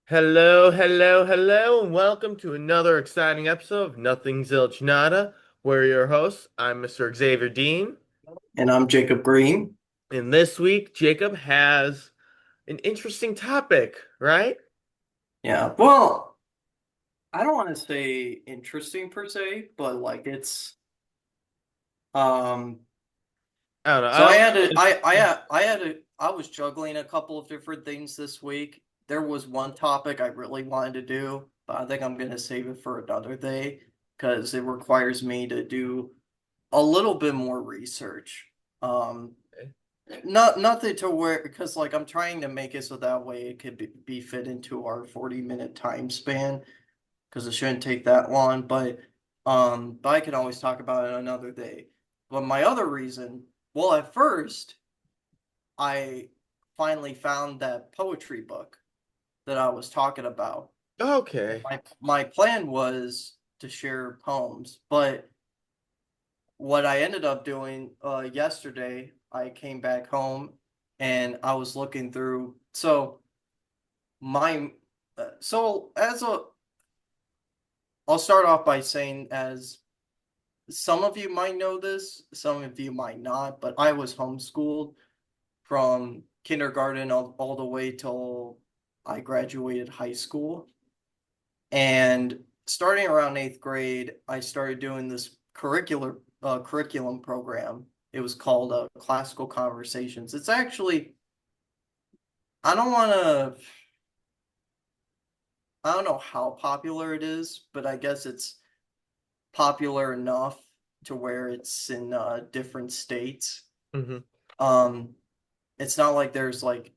Hello, hello, hello, and welcome to another exciting episode of Nothing Zilch Nada. We're your hosts. I'm Mr. Xavier Dean, And I'm Jacob Green. and this week Jacob has an interesting topic, right? Yeah, well, I don't want to say interesting per se, but like it's um I don't know. so I I don't had to know. I had to I was juggling a couple of different things this week. There was one topic I really wanted to do, but I think I'm gonna save it for another day because it requires me to do a little bit more research. Um nothing to where because like I'm trying to make it so that way it could be fit into our 40-minute time span because it shouldn't take that long. But I can always talk about it another day. But my other reason, well, at first I finally found that poetry book that I was talking about. Okay. My plan was to share poems, but what I ended up doing yesterday, I came back home and I was looking through. My so as a I'll start off by saying as some of you might know this, some of you might not, but I was homeschooled from kindergarten all the way till I graduated high school. And starting around eighth grade, I started doing this curriculum program. It was called Classical Conversations. It's actually, I don't want to, I don't know how popular it is, but I guess it's popular enough to where it's in different states. Hmm. Um, it's not like there's like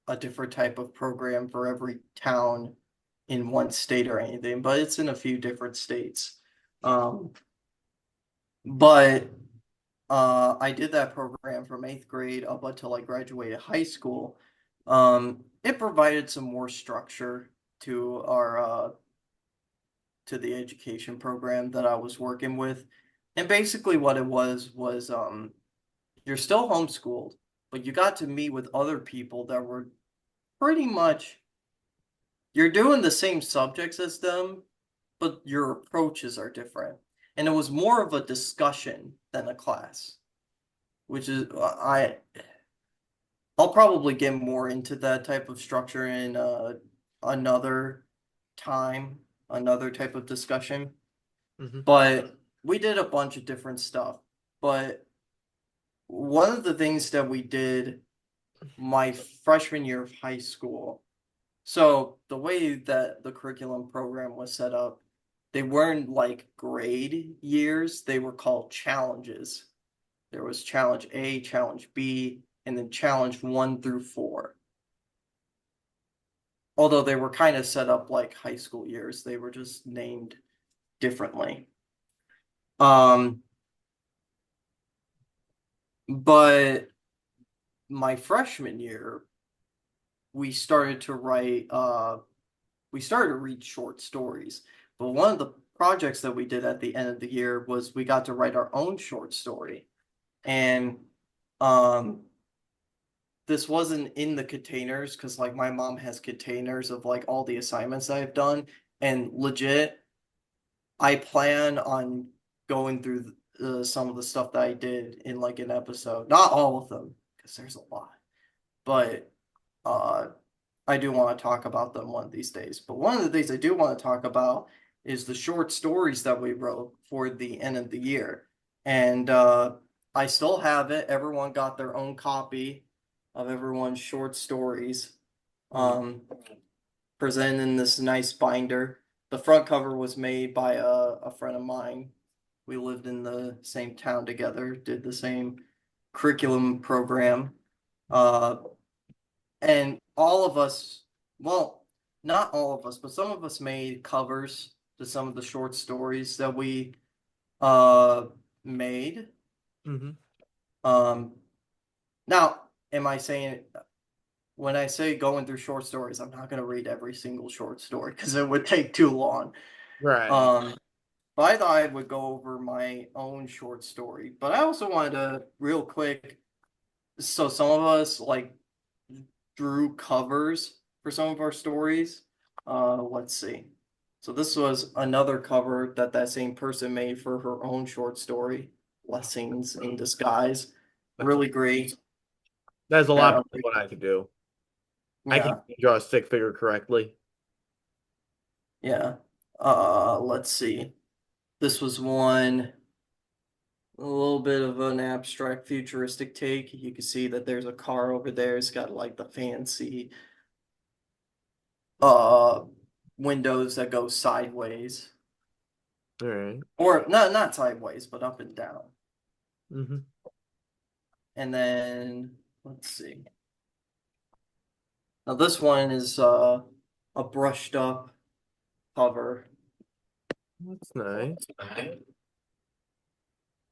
a different type of program for every town in one state or anything, but it's in a few different states. Um, but I did that program from eighth grade up until I graduated high school. It provided some more structure to our to the education program that I was working with. And basically what it was you're still homeschooled, but you got to meet with other people that were pretty much you're doing the same subjects as them, but your approaches are different. And it was more of a discussion than a class, which is I'll probably get more into that type of structure in another time, another type of discussion. Hmm. But we did a bunch of different stuff. But one of the things that we did my freshman year of high school. So the way that the curriculum program was set up, they weren't like grade years, they were called challenges. There was challenge A, challenge B, and then challenge 1 through 4. Although they were kind of set up like high school years, they were just named differently. Um, but my freshman year, we started to write we started to read short stories. But one of the projects that we did at the end of the year was we got to write our own short story. And um this wasn't in the containers because like my mom has containers of like all the assignments I've done. And legit, I plan on going through some of the stuff that I did in like an episode. Not all of them, because there's a lot. But uh I do want to talk about them one of these days. But one of the things I do want to talk about is the short stories that we wrote for the end of the year. And I still have it. Everyone got their own copy of everyone's short stories, um, presented in this nice binder. The front cover was made by a friend of mine. We lived in the same town together, did the same curriculum program. Uh, and all of us, well, not all of us, but some of us made covers to some of the short stories that we uh made. Hmm. Um Now, am I saying when I say going through short stories, I'm not going to read every single short story because it would take too long. Right. Um, but I thought I would go over my own short story. But I also wanted to real quick. So some of us like drew covers for some of our stories. Let's see. So this was another cover that that same person made for her own short story, Blessings in Disguise. That's Really great. that's a lot Uh, better than what I could do. I can yeah, draw a stick figure correctly. yeah. Let's see. This was one a little bit of an abstract futuristic take. You can see that there's a car over there. It's got like the fancy uh windows that go sideways. All right. Or not sideways, but up and down. Mm-hmm. And then let's see. Now this one is a brushed up cover, That's nice.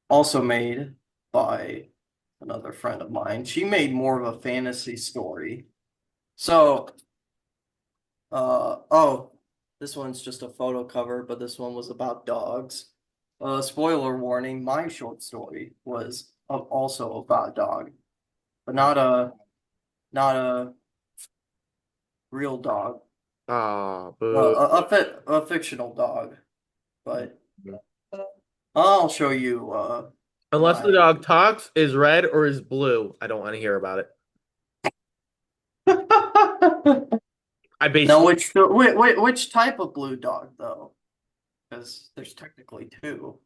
also made by another friend of mine. She made more of a fantasy story. So oh, this one's just a photo cover, but this one was about dogs. Spoiler warning, my short story was also about a dog, but not a real dog. Ah, Well, boo. a fictional dog, but I'll show you Unless the my. dog talks, is red or is blue, I don't want to hear about it. I Now, basically, which type of blue dog though? Because there's technically two.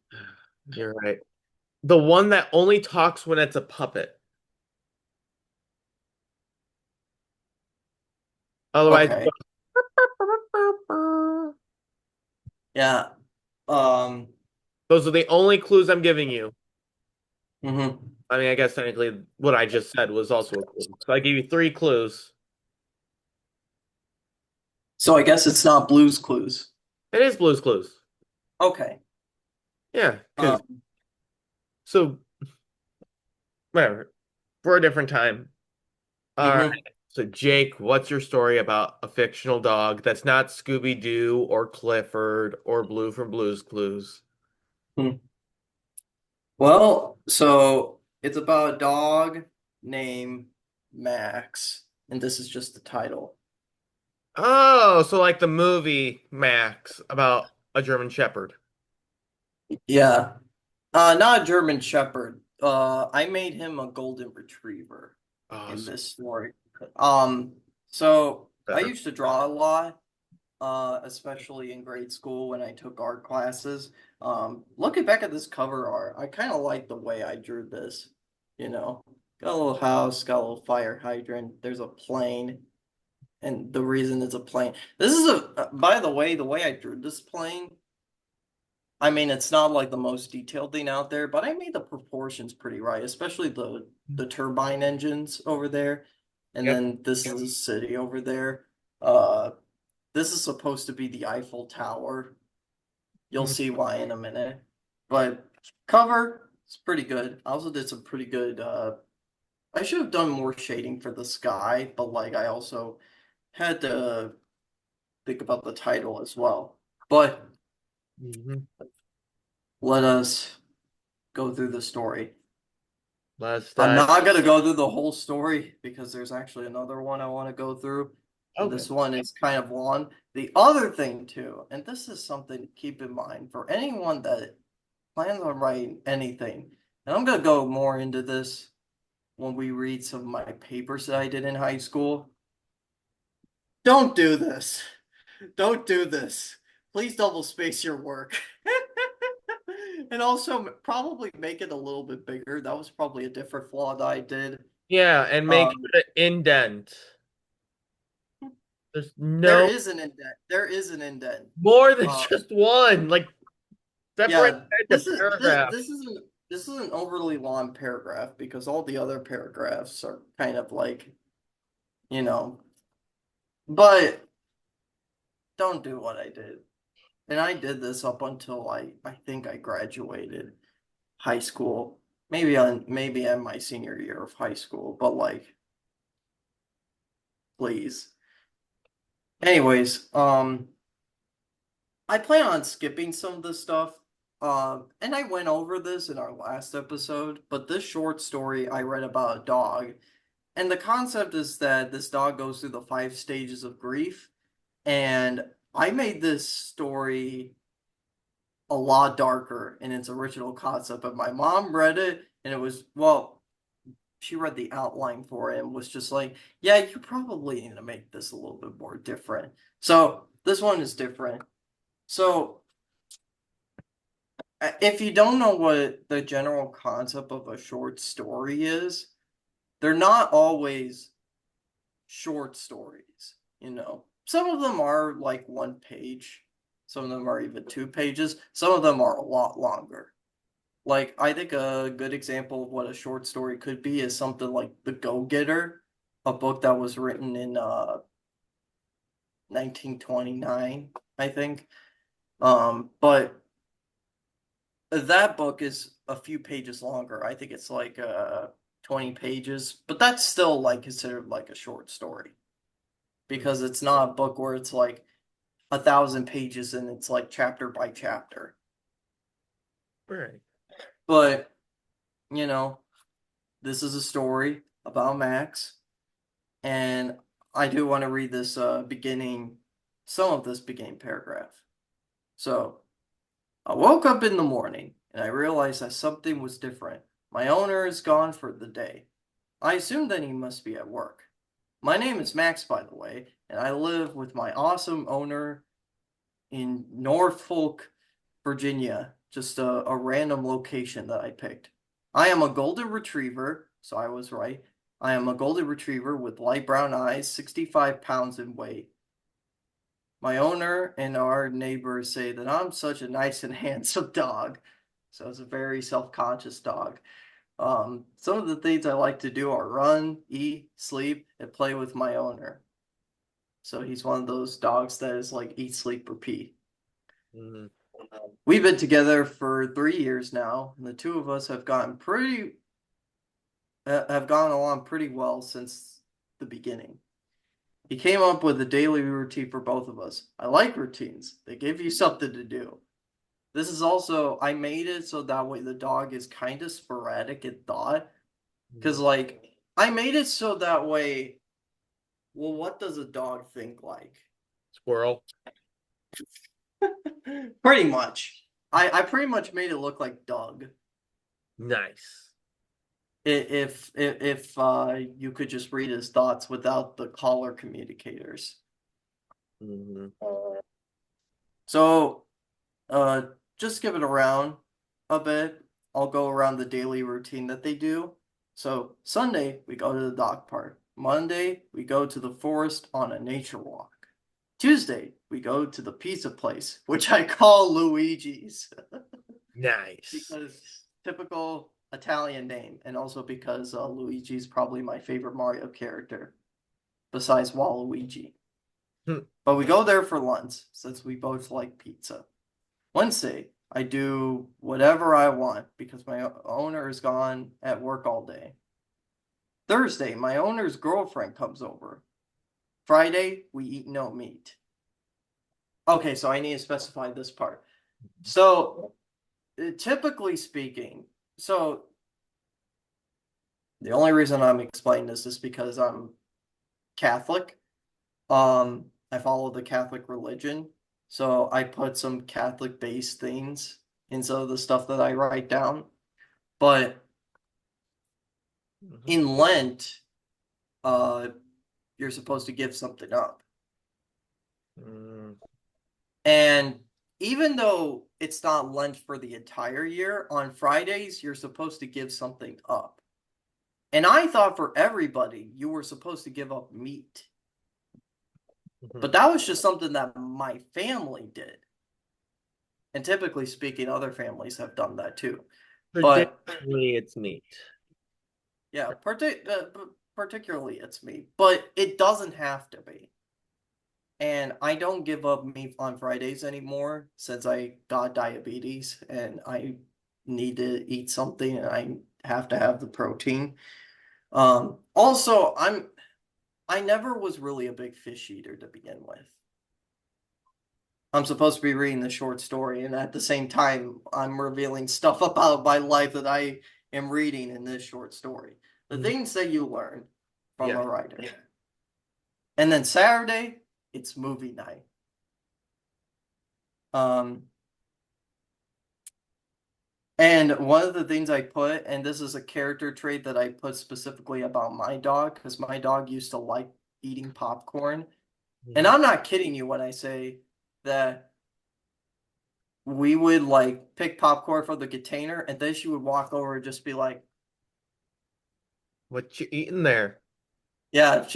you're right. The one that only talks when it's a puppet. Otherwise, Okay, yeah. Um. those are the only clues I'm giving you. Mhm. I mean, I guess technically what I just said was also a clue. So I gave you three clues. So I guess it's not Blue's Clues. It is Blue's Clues. Okay. Yeah, because Um. so whatever. For a different time. All right. Mhm. So Jake, what's your story about a fictional dog that's not Scooby-Doo or Clifford or Blue from Blue's Clues? Hmm. Well, so it's about a dog named Max, and this is just the title. Oh, so like the movie Max about a German Shepherd. Yeah. Not a German Shepherd. I made him a golden retriever Oh, in so this story. Um, so I better. used to draw a lot, especially in grade school when I took art classes. Looking back at this cover art, I kind of like the way I drew this. You know, got a little house, got a little fire hydrant. There's a plane, and the reason it's a plane. This is by the way I drew this plane. I mean, it's not like the most detailed thing out there, but I made the proportions pretty right, especially the turbine engines over there. And Yep. then this is a city over there. Uh, this is supposed to be the Eiffel Tower. You'll Mhm. see why in a minute. But cover, it's pretty good. I also did some pretty good I should have done more shading for the sky, but like I also had to think about the title as well. But Mhm. let us go through the story. Let's I'm dive. not gonna go through the whole story because there's actually another one I want to go through, and Okay. this one is kind of long. The other thing too, and this is something to keep in mind for anyone that plans on writing anything, and I'm gonna go more into this when we read some of my papers that I did in high school. Don't do this. Don't do this. Please double space your work. And also probably make it a little bit bigger. That was probably a different flaw that I did. Yeah, and make Um, sure to indent. There's there no is an indent. There is an indent. more than Uh, just one. Like separate yeah, the paragraph. this is an overly long paragraph because all the other paragraphs are kind of like, you know, but don't do what I did. And I did this up until I think I graduated high school. maybe in my senior year of high school, but like, please. Anyways, I plan on skipping some of this stuff. And I went over this in our last episode, but this short story I read about a dog, and the concept is that this dog goes through the 5 stages of grief, and I made this story a lot darker in its original concept, but my mom read it and it was, well, she read the outline for it and was just like, yeah, you probably need to make this a little bit more different. So this one is different. So if you don't know what the general concept of a short story is, they're not always short stories, you know. Some of them are like 1 page, some of them are even 2 pages, some of them are a lot longer. Like, I think a good example of what a short story could be is something like The Go-Getter, a book that was written in 1929, I think. But that book is a few pages longer. I think it's like 20 pages, but that's still like considered like a short story because Mhm. it's not a book where it's like 1,000 pages and it's like chapter by chapter. Right. But, you know, this is a story about Max, and I do want to read this some of this beginning paragraph. So, I woke up in the morning and I realized that something was different. My owner is gone for the day. I assumed that he must be at work. My name is Max, by the way, and I live with my awesome owner in Norfolk, Virginia, just a random location that I picked. I am a golden retriever, so I was right. I am a golden retriever with light brown eyes, 65 pounds in weight. My owner and our neighbors say that I'm such a nice and handsome dog. So it's a very self-conscious dog. Some of the things I like to do are run, eat, sleep, and play with my owner. So he's one of those dogs that is like eat, sleep, repeat. Mhm. We've been together for 3 years now, and the two of us have gone along pretty well since the beginning. He came up with a daily routine for both of us. I like routines. They give you something to do. This is also, I made it so that way the dog is kind of sporadic in thought. Because, Mhm. like, I made it so that way, well, what does a dog think like? Squirrel. Pretty much. I pretty much made it look like Doug. Nice. If you could just read his thoughts without the collar communicators. Mhm. So, uh, just give it around a bit. I'll go around the daily routine that they do. So, Sunday, we go to the dog park. Monday, we go to the forest on a nature walk. Tuesday, we go to the pizza place, which I call Luigi's Nice. because typical Italian name, and also because Luigi's probably my favorite Mario character besides Waluigi. Hmm. But we go there for lunch since we both like pizza. Wednesday, I do whatever I want because my owner is gone at work all day. Thursday, my owner's girlfriend comes over. Friday, we eat no meat. Okay, so I need to specify this part. So, typically speaking, so the only reason I'm explaining this is because I'm Catholic. I follow the Catholic religion, so I put some Catholic-based things into the stuff that I write down. But Mhm. in Lent, uh, you're supposed to give something up. Mm. And even though it's not Lent for the entire year, on Fridays, you're supposed to give something up. And I thought for everybody, you were supposed to give up meat. Mhm. But that was just something that my family did. And typically speaking, other families have done that too. But Traditionally, it's meat. yeah, particularly it's me. But it doesn't have to be. And I don't give up meat on Fridays anymore since I got diabetes and I need to eat something and I have to have the protein. Also, I never was really a big fish eater to begin with. I'm supposed to be reading the short story, and at the same time, I'm revealing stuff about my life that I am reading in this short story. The Mhm. things that you learn from Yeah. a writer. Yeah. And then Saturday, it's movie night. Um, and one of the things I put, and this is a character trait that I put specifically about my dog, because my dog used to like eating popcorn. And Mhm. I'm not kidding you when I say that we would like pick popcorn from the container, and then she would walk over and just be like, What you eating there? yeah,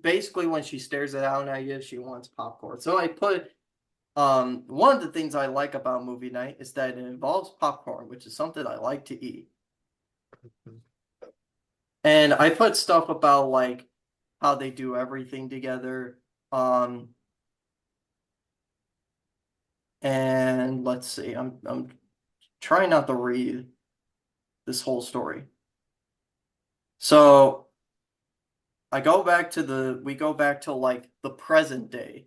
basically when she stares it out at you, she wants popcorn. So I put one of the things I like about movie night is that it involves popcorn, which is something I like to eat. And I put stuff about like how they do everything together. Um, and let's see, I'm trying not to read this whole story. So we go back to like the present day,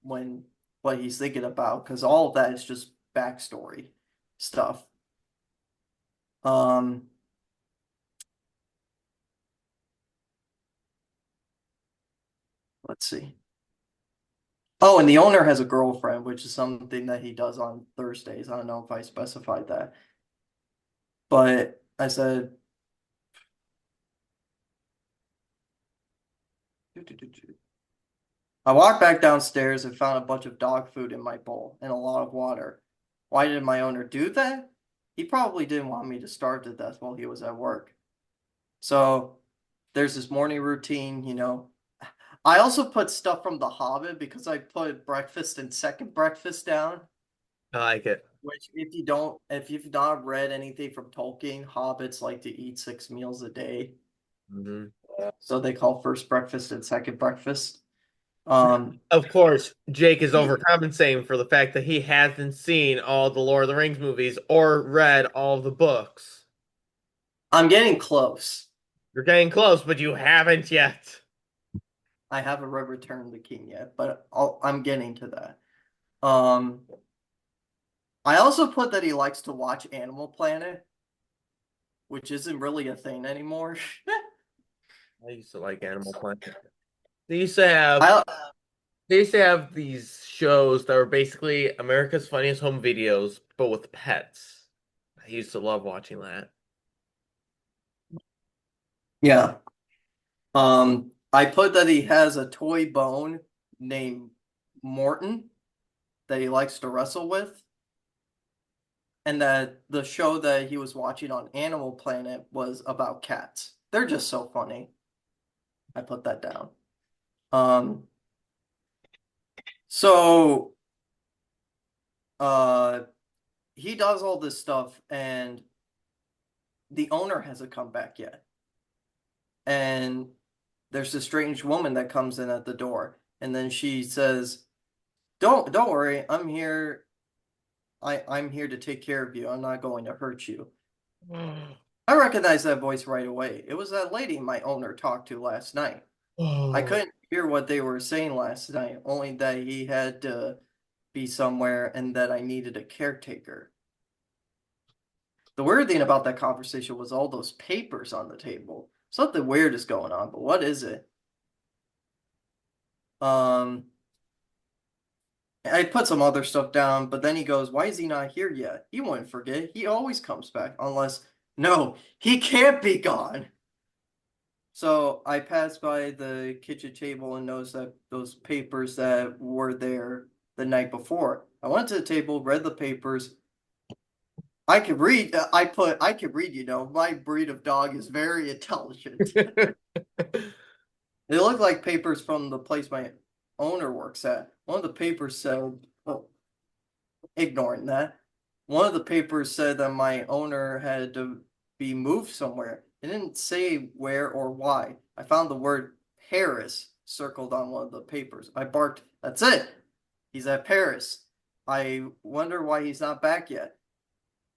when what he's thinking about, because all of that is just backstory stuff. Um, let's see. Oh, and the owner has a girlfriend, which is something that he does on Thursdays. I don't know if I specified that, but I said, I walked back downstairs and found a bunch of dog food in my bowl and a lot of water. Why did my owner do that? He probably didn't want me to starve to death while he was at work. So there's this morning routine. I also put stuff from The Hobbit because I put breakfast and second breakfast down. I like it. Which, if you've not read anything from Tolkien, hobbits like to eat 6 meals a day. Mhm. So they call first breakfast and second breakfast. Um, Of course, Jake is overcompensating for the fact that he hasn't seen all the Lord of the Rings movies or read all the books. I'm getting close. You're getting close, but you haven't yet. I haven't read Return of the King yet, but I'm getting to that. Um, I also put that he likes to watch Animal Planet, which isn't really a thing anymore. I used to like Animal Planet. They used to have I they used to have these shows that were basically America's Funniest Home Videos, but with pets. I used to love watching that. Yeah. I put that he has a toy bone named Morton that he likes to wrestle with, and that the show that he was watching on Animal Planet was about cats. They're just so funny. I put that down. Um, so uh he does all this stuff and the owner hasn't come back yet. And there's this strange woman that comes in at the door, and then she says, don't worry, I'm here to take care of you. I'm not going to hurt you. I recognized that voice right away. It was that lady my owner talked to last night. I Oh, couldn't hear what they were saying last night, only that he had to be somewhere and that I needed a caretaker. The weird thing about that conversation was all those papers on the table. Something weird is going on, but what is it? Um, I put some other stuff down, but then he goes, "Why is he not here yet? He wouldn't forget. He always comes back, unless, no, he can't be gone." So I passed by the kitchen table and noticed that those papers that were there the night before. I went to the table, read the papers. I could read. I could read. My breed of dog is very intelligent. They look like papers from the place my owner works at. One of the papers said, oh, ignoring that, one of the papers said that my owner had to be moved somewhere. It didn't say where or why. I found the word Paris circled on one of the papers. I barked, "That's it! He's at Paris. I wonder why he's not back yet."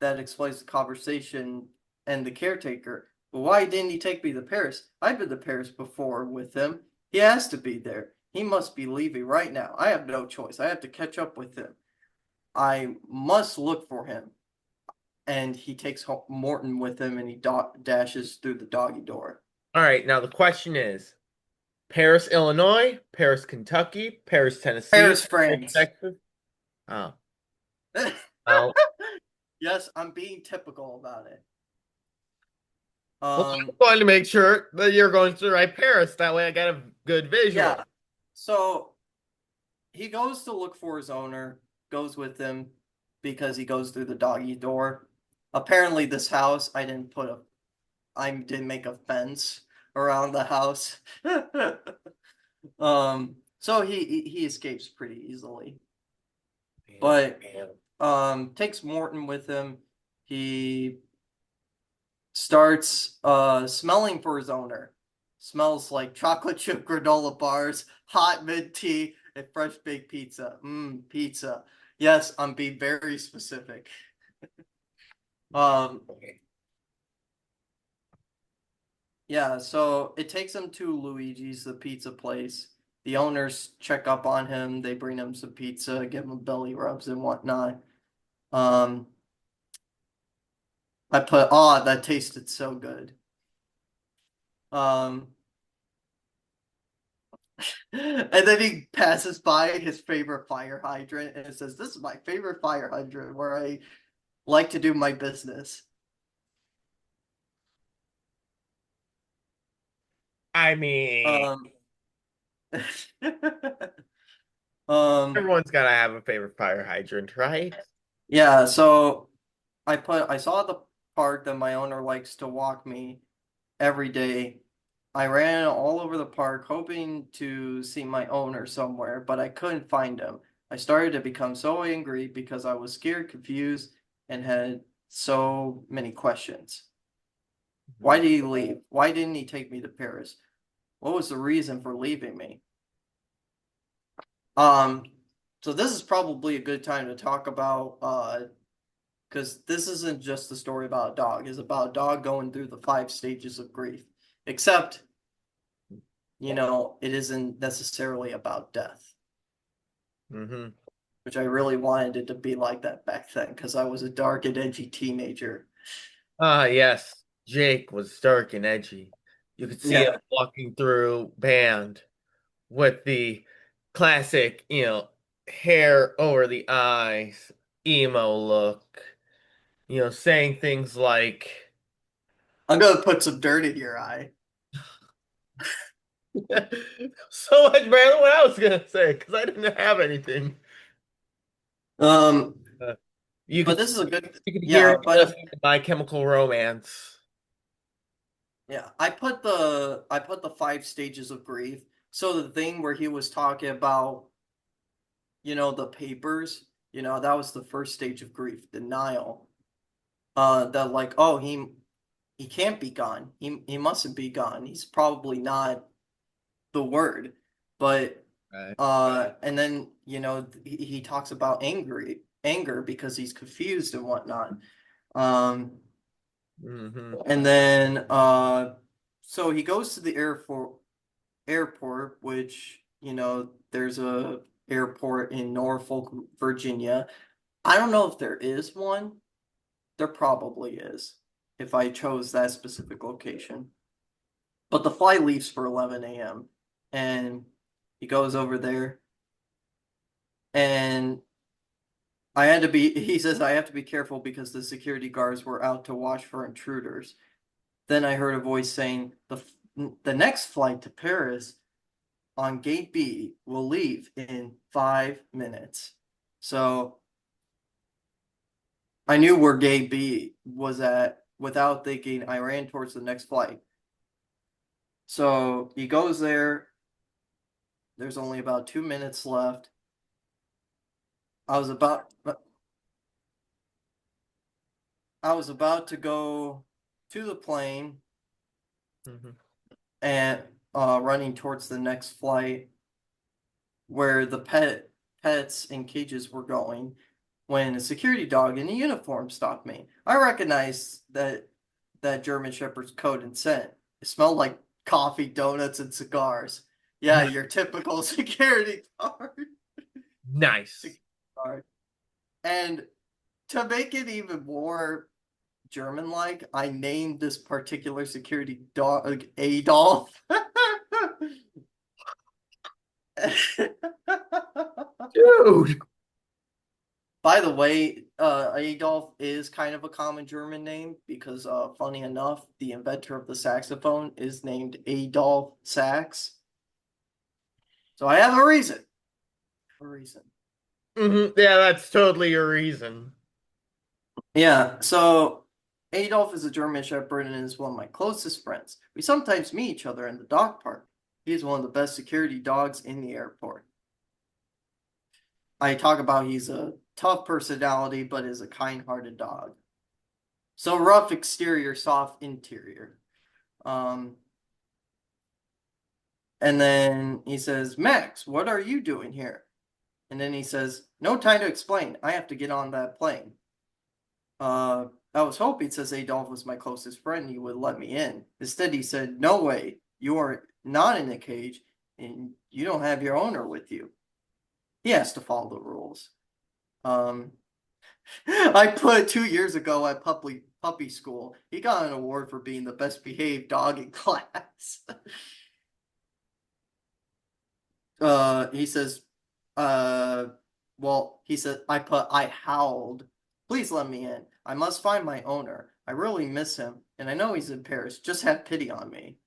That explains the conversation and the caretaker, "Well, why didn't he take me to Paris? I've been to Paris before with him. He has to be there. He must be leaving right now. I have no choice. I have to catch up with him. I must look for him." And he takes Morton with him, and he dashes through the doggy door. All right, now the question is Paris, Illinois, Paris, Kentucky, Paris, Tennessee, Paris, Paris, France. Texas. Oh, well, Yes, I'm being typical about it. well, Um, I'm going to make sure that you're going to the right Paris. That way I got a good visual. yeah. So he goes to look for his owner, goes with him because he goes through the doggy door. Apparently, this house, I didn't make a fence around the house. So he escapes pretty easily. Man, But man. takes Morton with him. He starts smelling for his owner. Smells like chocolate chip granola bars, hot mint tea, and fresh baked pizza. Pizza. Yes, I'm being very specific. Um, yeah, so it takes him to Luigi's, the pizza place. The owners check up on him. They bring him some pizza, give him belly rubs and whatnot. Um, that tasted so good. Um, and then he passes by his favorite fire hydrant and says, "This is my favorite fire hydrant where I like to do my business." I mean, Um, um, everyone's got to have a favorite fire hydrant, right? yeah, so I saw the park that my owner likes to walk me every day. I ran all over the park hoping to see my owner somewhere, but I couldn't find him. I started to become so angry because I was scared, confused, and had so many questions. Why did he leave? Why didn't he take me to Paris? What was the reason for leaving me? Um, so this is probably a good time to talk about because this isn't just a story about a dog. It's about a dog going through the 5 stages of grief. Except, it isn't necessarily about death, Mm-hmm. which I really wanted it to be like that back then because I was a dark and edgy teenager. Ah, yes. Jake was dark and edgy. You could see him Yeah. walking through band with the classic, hair over the eyes, emo look, saying things like, I'm gonna put some dirt in your eye. so much better than what I was gonna say, because I didn't have anything. Um, Uh, you but could this is a good, you could hear yeah, him but listening to My Chemical Romance. yeah, I put the 5 stages of grief. So the thing where he was talking about, the papers, that was the first stage of grief, denial. That like, oh, he can't be gone. He mustn't be gone. He's probably not the word. But Right. and then, he talks about anger because he's confused and whatnot. Um, Hmm. and then so he goes to the airport, which, there's a airport in Norfolk, Virginia. I don't know if there is one. There probably is if I chose that specific location. But the flight leaves for 11 a.m. and he goes over there and he says, "I have to be careful because the security guards were out to watch for intruders." Then I heard a voice saying, the next flight to Paris on gate B will leave in 5 minutes. So I knew where gate B was at without thinking. I ran towards the next flight. So he goes there. There's only about 2 minutes left. I was about I was about to go to the plane Hmm. and running towards the next flight where the pets in cages were going when a security dog in a uniform stopped me. I recognized that that German Shepherd's code and scent. It smelled like coffee, donuts, and cigars. Yeah, your typical security guard. Nice. Security guard. And to make it even more German-like, I named this particular security dog Adolf. Dude. By the way, Adolf is kind of a common German name because, funny enough, the inventor of the saxophone is named Adolf Sax. So I have a reason. A reason. Yeah, that's totally your reason. Yeah, so Adolf is a German Shepherd and is one of my closest friends. We sometimes meet each other in the dog park. He's one of the best security dogs in the airport. I talk about he's a tough personality, but is a kind-hearted dog. So rough exterior, soft interior. Um, and then he says, Max, what are you doing here? And then he says, no time to explain. I have to get on that plane. I was hoping, says Adolf was my closest friend, he would let me in. Instead, he said, no way, you are not in a cage, and you don't have your owner with you. He has to follow the rules. Um, I put 2 years ago at puppy school. He got an award for being the best behaved dog in class. He says, uh, well, he said, I howled. Please let me in. I must find my owner. I really miss him, and I know he's in Paris. Just have pity on me.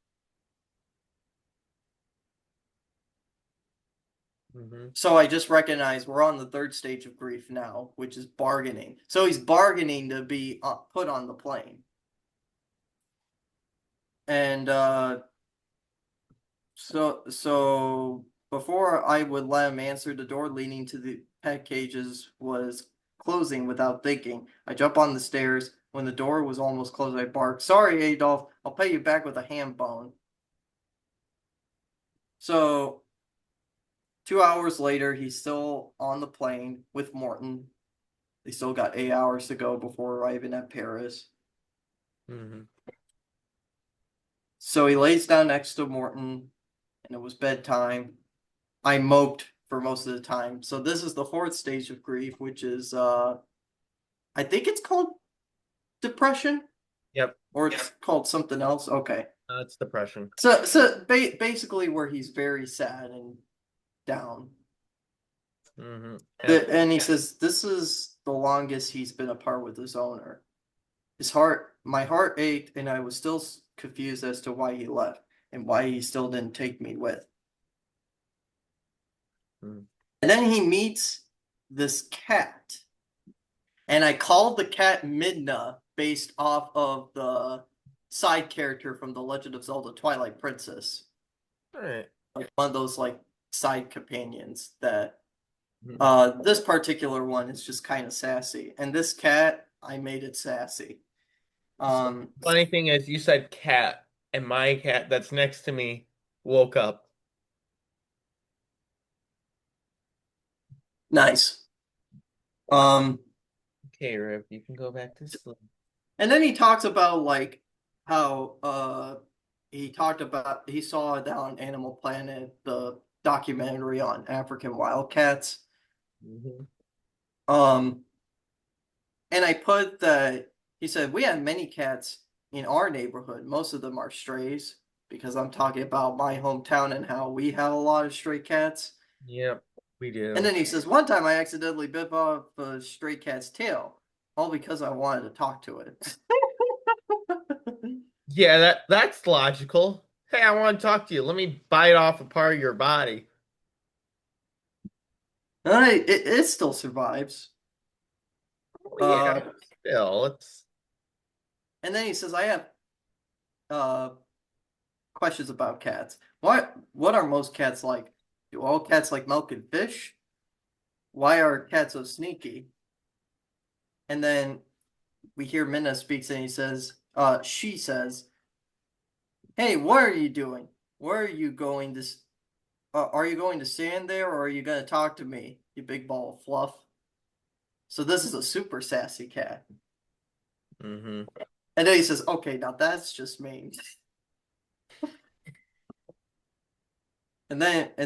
Hmm. So I just recognize we're on the third stage of grief now, which is bargaining. So he's bargaining to be put on the plane. And so before I would let him answer, the door leading to the pet cages was closing without thinking. I jump on the stairs. When the door was almost closed, I barked, sorry, Adolf, I'll pay you back with a ham bone. So 2 hours later, he's still on the plane with Morton. They still got 8 hours to go before arriving at Paris. Hmm. So he lays down next to Morton, and it was bedtime. I moped for most of the time. So this is the fourth stage of grief, which is I think it's called depression Yep. or it's called something else. Okay. It's depression. So basically where he's very sad and down. Hmm. Yep. And he says this is the longest he's been apart with his owner. My heart ached, and I was still confused as to why he left and why he still didn't take me with. Mm. And then he meets this cat, and I called the cat Midna based off of the side character from The Legend of Zelda Twilight Princess. All right. Like one of those like side companions that Mhm. this particular one is just kind of sassy. And this cat, I made it sassy. So, Um funny thing is, you said cat, and my cat that's next to me woke up. nice. Um Okay, Rip, you can go back to sleep. and then he talks about like how he saw that on Animal Planet the documentary on African wildcats. Hmm. Um and I put that he said we have many cats in our neighborhood. Most of them are strays because I'm talking about my hometown and how we have a lot of stray cats. Yep, we And do. then he says, one time I accidentally bit off a stray cat's tail, all because I wanted to talk to it. Yeah, that's logical. Hey, I want to talk to you. Let me bite off a part of your body. It still survives. Oh yeah, Uh, still, it's and then he says, I have uh, questions about cats. What are most cats like? Do all cats like milk and fish? Why are cats so sneaky? And then we hear Minna speaks and she says, hey, what are you doing? Where are you going are you going to stand there or are you going to talk to me, you big ball of fluff? So this is a super sassy cat. hmm And then he says, okay, now that's just mean. And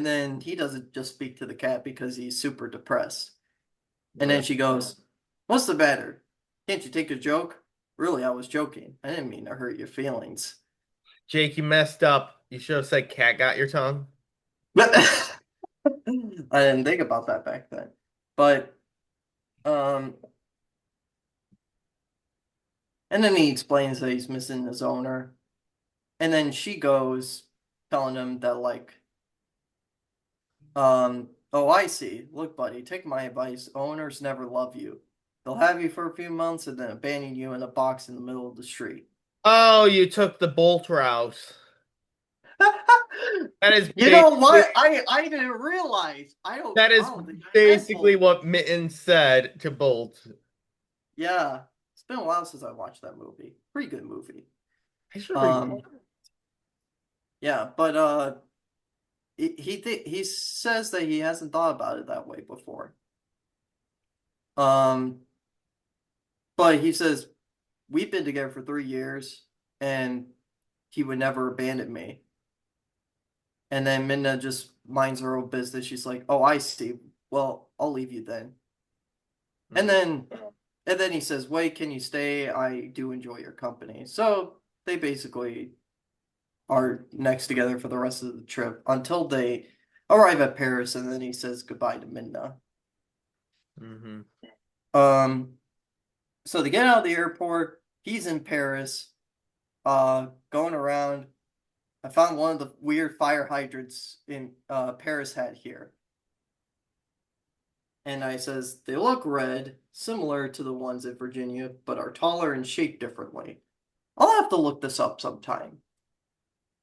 then he doesn't just speak to the cat because he's super depressed. And then Right. she goes, what's the matter? Can't you take a joke? Really, I was joking. I didn't mean to hurt your feelings. Jake, you messed up. You should have said cat got your tongue. But I didn't think about that back then. But um and then he explains that he's missing his owner. And then she goes telling him that like oh, I see. Look, buddy, take my advice. Owners never love you. They'll have you for a few months and then abandon you in a box in the middle of the street. Oh, you took the bolt route. That is You know basically what? I didn't realize. that I is don't think I read basically both. what Mitten said to Bolt. Yeah. It's been a while since I watched that movie. Pretty good movie. I should read. Um yeah, but he says that he hasn't thought about it that way before. Um but he says we've been together for 3 years and he would never abandon me. And then Minna just minds her own business. She's like, "Oh, I see. Well, I'll leave you then." And Mm. then and then he says, "Wait, can you stay? I do enjoy your company." So they basically are next together for the rest of the trip until they arrive at Paris, and then he says goodbye to Minna. Hmm. Um, so they get out of the airport. He's in Paris, going around. I found one of the weird fire hydrants in Paris had here. And I says, they look red, similar to the ones in Virginia, but are taller and shaped differently. I'll have to look this up sometime.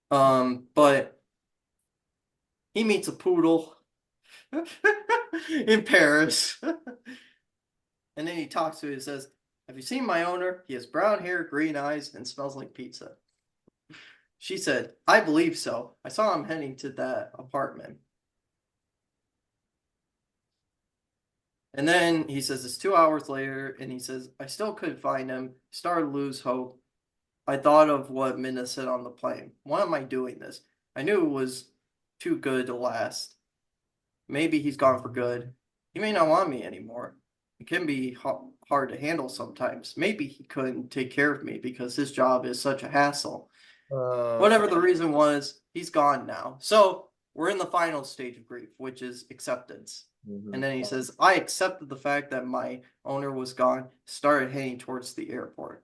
But he meets a poodle in Paris. And then he talks to it and says, have you seen my owner? He has brown hair, green eyes, and smells like pizza. She said, I believe so. I saw him heading to that apartment. And then he says it's 2 hours later, and he says, I still couldn't find him. Started to lose hope. I thought of what Minna said on the plane. Why am I doing this? I knew it was too good to last. Maybe he's gone for good. He may not want me anymore. It can be hard to handle sometimes. Maybe he couldn't take care of me because his job is such a hassle. Uh, Whatever the reason was, he's gone now. So we're in the final stage of grief, which is acceptance. And mhm. then he says, I accepted the fact that my owner was gone, started heading towards the airport.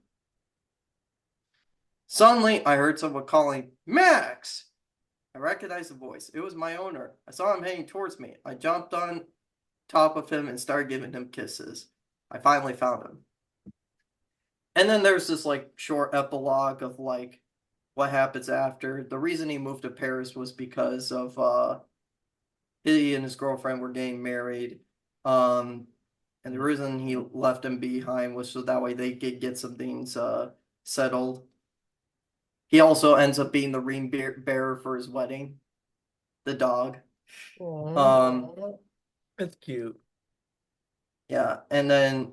Suddenly, I heard someone calling, Max! I recognized the voice. It was my owner. I saw him heading towards me. I jumped on top of him and started giving him kisses. I finally found him. And then there's this like short epilogue of like what happens after. The reason he moved to Paris was because of he and his girlfriend were getting married. Um and the reason he left him behind was so that way they could get some things settled. He also ends up being the ring bearer for his wedding, the dog. Aw, Um, that's cute. yeah, and then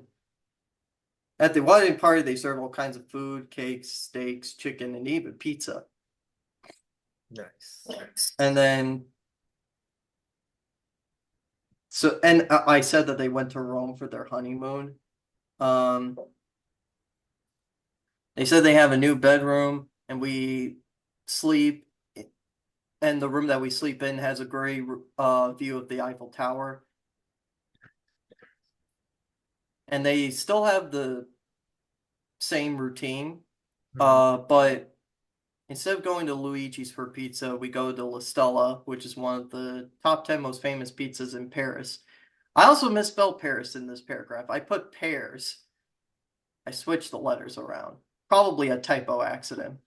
at the wedding party, they serve all kinds of food, cakes, steaks, chicken, and even pizza. Nice. And then, so, and I said that they went to Rome for their honeymoon. Um, they said they have a new bedroom, and we sleep, and the room that we sleep in has a great view of the Eiffel Tower. And they still have the same routine, Mhm. but instead of going to Luigi's for pizza, we go to La Stella, which is one of the top 10 most famous pizzas in Paris. I also misspelled Paris in this paragraph. I put pears. I switched the letters around. Probably a typo accident.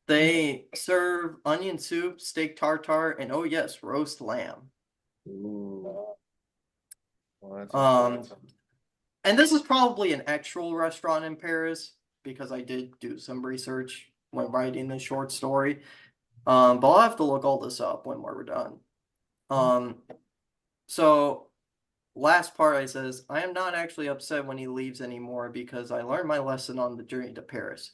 They serve onion soup, steak tartare, and oh yes, roast lamb. Ooh, well, that sounds Um, awesome. and this is probably an actual restaurant in Paris because I did do some research when writing this short story. But I'll have to look all this up when we're done. Um, so last part I says, I am not actually upset when he leaves anymore because I learned my lesson on the journey to Paris.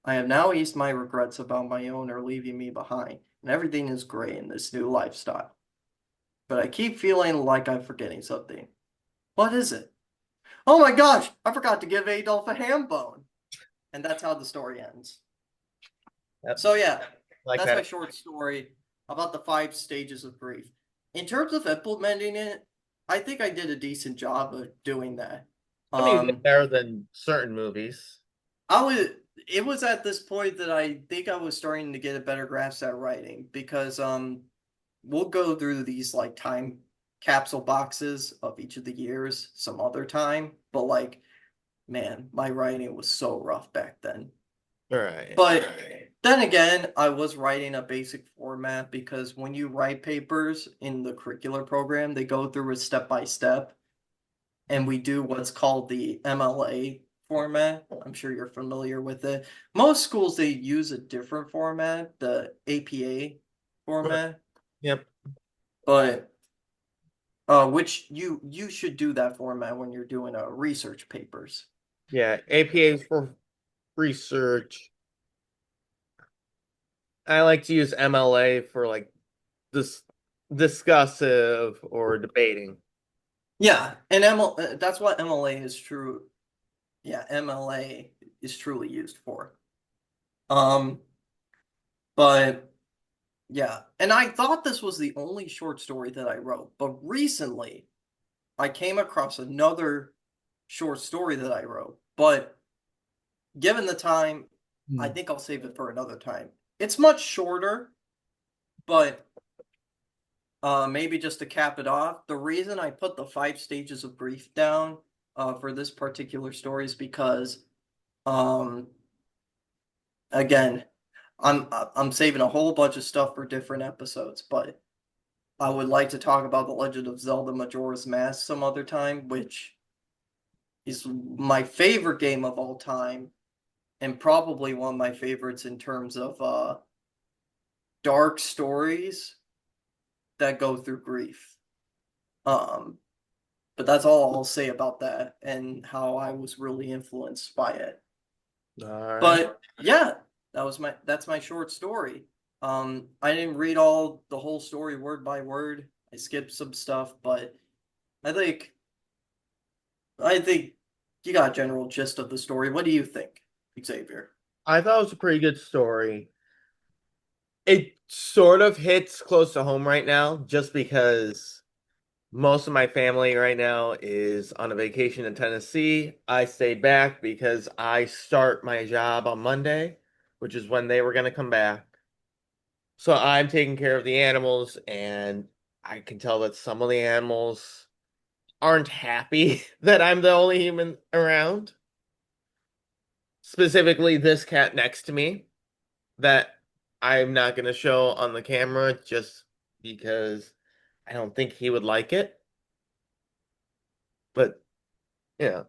I have now eased my regrets about my owner leaving me behind, and everything is great in this new lifestyle. But I keep feeling like I'm forgetting something. What is it? Oh my gosh, I forgot to give Adolf a ham bone. And that's how the story ends. Yep. So yeah, Like that's my that. short story about the 5 stages of grief. In terms of implementing it, I think I did a decent job of doing that. I mean, way Um, better than certain movies. I was it was at this point that I think I was starting to get a better grasp at writing because we'll go through these like time capsule boxes of each of the years some other time, but like man, my writing was so rough back then. All right. But then again, I was writing a basic format because when you write papers in the curricular program, they go through it step by step, and we do what's called the MLA format. I'm sure you're familiar with it. Most schools they use a different format, the APA format, Yep. but which you should do that format when you're doing research papers. Yeah. APAs for research. I like to use MLA for like this discussive or debating. Yeah, and that's what MLA is true. Yeah, MLA is truly used for. Um, but yeah, and I thought this was the only short story that I wrote, but recently I came across another short story that I wrote. But given the time, I Hmm. think I'll save it for another time. It's much shorter, but maybe just to cap it off, the reason I put the 5 stages of grief down for this particular story is because um again, I'm saving a whole bunch of stuff for different episodes, but I would like to talk about The Legend of Zelda Majora's Mask some other time, which is my favorite game of all time and probably one of my favorites in terms of dark stories that go through grief. Um, but that's all I'll say about that and how I was really influenced by it. All right. But yeah, that's my short story. I didn't read all the whole story word by word. I skipped some stuff, but I think I think you got a general gist of the story. What do you think, Xavier? I thought it was a pretty good story. It sort of hits close to home right now just because most of my family right now is on a vacation in Tennessee. I stayed back because I start my job on Monday, which is when they were going to come back. So I'm taking care of the animals, and I can tell that some of the animals aren't happy that I'm the only human around. Specifically, this cat next to me that I'm not going to show on the camera just because I don't think he would like it. But yeah.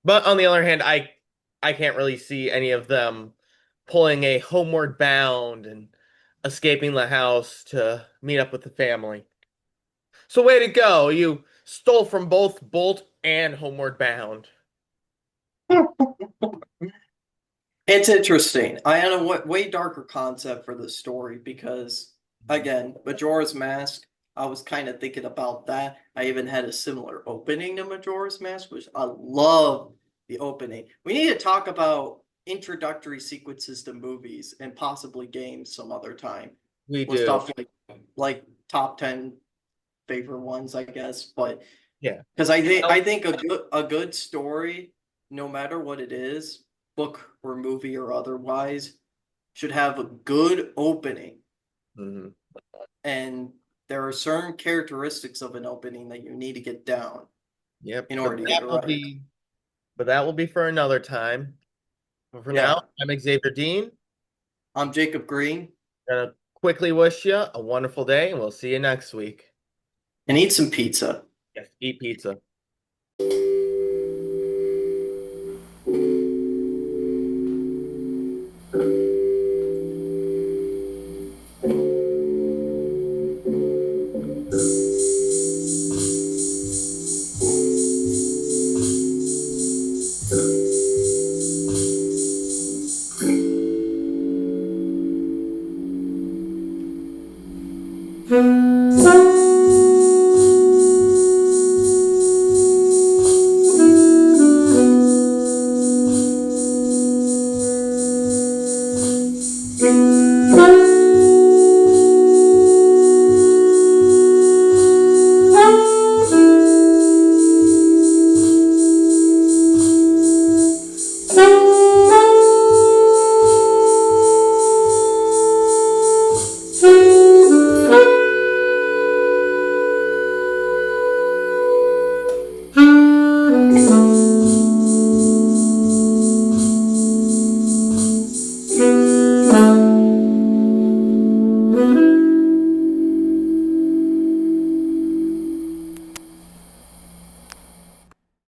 But on the other hand, I can't really see any of them pulling a homeward bound and escaping the house to meet up with the family. So way to go. You stole from both Bolt and Homeward Bound. It's interesting. I had a way darker concept for this story because, again, Majora's Mask, I was kind of thinking about that. I even had a similar opening to Majora's Mask, which I love the opening. We need to talk about introductory sequences to movies and possibly games some other time We with do. stuff like top 10 favorite ones, I guess. But Yeah. because Oh, I think a good story, no matter what it is, book or movie or otherwise, should have a good opening. mhm. And there are certain characteristics of an opening that you need to get down Yep. in order to get it right. But that will be for another time. But for now, Yeah. I'm Xavier Dean. I'm Jacob Green, Gonna quickly wish you a wonderful day, and we'll see you next week. and eat some pizza. Yes, eat pizza.